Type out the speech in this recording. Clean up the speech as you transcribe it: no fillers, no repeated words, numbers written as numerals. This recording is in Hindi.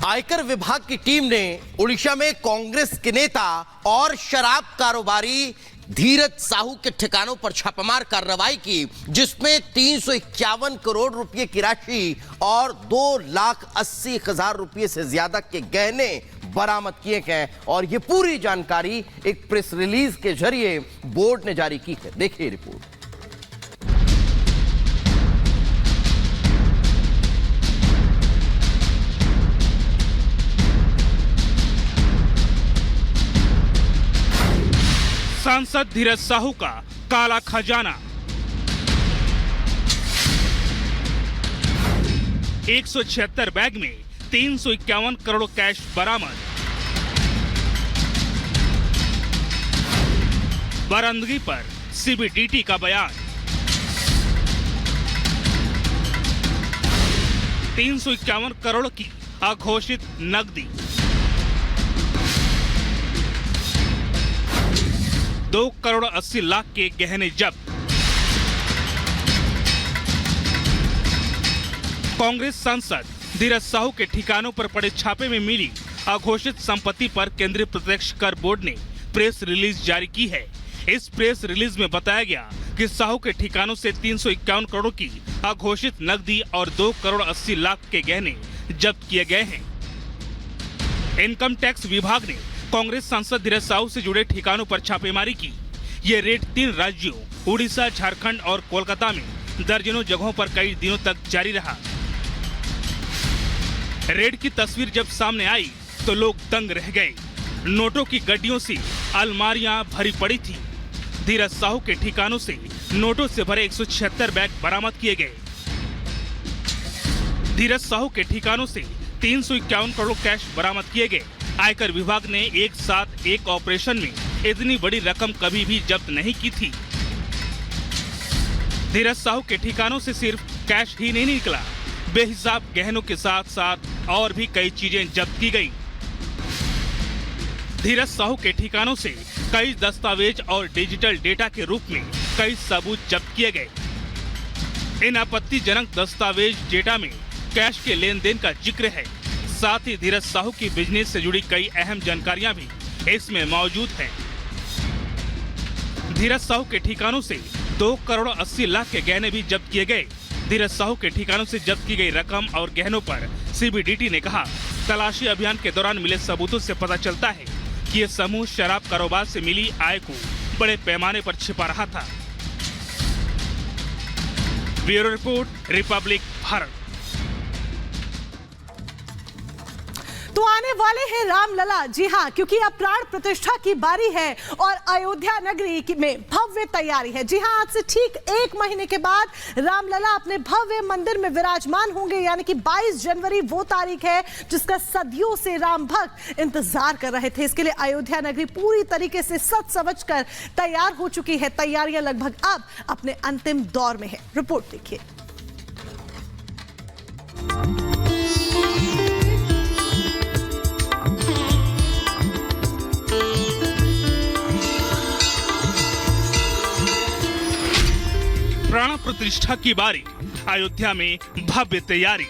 आयकर विभाग की टीम ने उड़ीसा में कांग्रेस के नेता और शराब कारोबारी धीरज साहू के ठिकानों पर छापामार कार्रवाई की, जिसमें 351 करोड़ रुपए की राशि और 2,80,000 रुपए से ज्यादा के गहने बरामद किए गए। और ये पूरी जानकारी एक प्रेस रिलीज के जरिए बोर्ड ने जारी की है। देखिए रिपोर्ट। सांसद धीरज साहू का काला खजाना। 176 बैग में 351 करोड़ कैश बरामद। बरामदगी पर सीबीडीटी का बयान। 351 करोड़ की अघोषित नकदी, 2 करोड़ 80 लाख के गहने जब्त। कांग्रेस सांसद धीरज साहू के ठिकानों पर पड़े छापे में मिली अघोषित संपत्ति पर केंद्रीय प्रत्यक्ष कर बोर्ड ने प्रेस रिलीज जारी की है। इस प्रेस रिलीज में बताया गया कि साहू के ठिकानों से 351 करोड़ की अघोषित नकदी और 2 करोड़ 80 लाख के गहने जब्त किए गए हैं। इनकम टैक्स विभाग ने कांग्रेस सांसद धीरज साहू से जुड़े ठिकानों पर छापेमारी की। ये रेड 3 राज्यों उड़ीसा, झारखंड और कोलकाता में दर्जनों जगहों पर कई दिनों तक जारी रहा। रेड की तस्वीर जब सामने आई तो लोग दंग रह गए। नोटों की गड्डियों से अलमारियां भरी पड़ी थी। धीरज साहू के ठिकानों से नोटों से भरे 176 बैग बरामद किए गए। धीरज साहू के ठिकानों से 351 करोड़ कैश बरामद किए गए। आयकर विभाग ने एक साथ एक ऑपरेशन में इतनी बड़ी रकम कभी भी जब्त नहीं की थी। धीरज साहू के ठिकानों से सिर्फ कैश ही नहीं निकला, बेहिसाब गहनों के साथ साथ और भी कई चीजें जब्त की गई। धीरज साहू के ठिकानों से कई दस्तावेज और डिजिटल डेटा के रूप में कई सबूत जब्त किए गए। इन आपत्तिजनक दस्तावेज डेटा में कैश के लेन देन का जिक्र है। साथ ही धीरज साहू की बिजनेस से जुड़ी कई अहम जानकारियां भी इसमें मौजूद हैं। धीरज साहू के ठिकानों से 2 करोड़ 80 लाख के गहने भी जब्त किए गए। धीरज साहू के ठिकानों से जब्त की गई रकम और गहनों पर सीबीडीटी ने कहा, तलाशी अभियान के दौरान मिले सबूतों से पता चलता है कि ये समूह शराब कारोबार से मिली आय को बड़े पैमाने पर छिपा रहा था। Bureau report, Republic Bharat. तो आने वाले हैं रामलला। जी हाँ, क्योंकि अब प्राण प्रतिष्ठा की बारी है और अयोध्या नगरी में भव्य तैयारी है। जी हाँ, आज से ठीक 1 महीने के बाद रामलला अपने भव्य मंदिर में विराजमान होंगे। यानी कि 22 जनवरी वो तारीख है जिसका सदियों से राम भक्त इंतजार कर रहे थे। इसके लिए अयोध्या नगरी पूरी तरीके से सज सवज कर तैयार हो चुकी है। तैयारियां लगभग अब अपने अंतिम दौर में है। रिपोर्ट देखिए। प्राण प्रतिष्ठा की बारी, अयोध्या में भव्य तैयारी।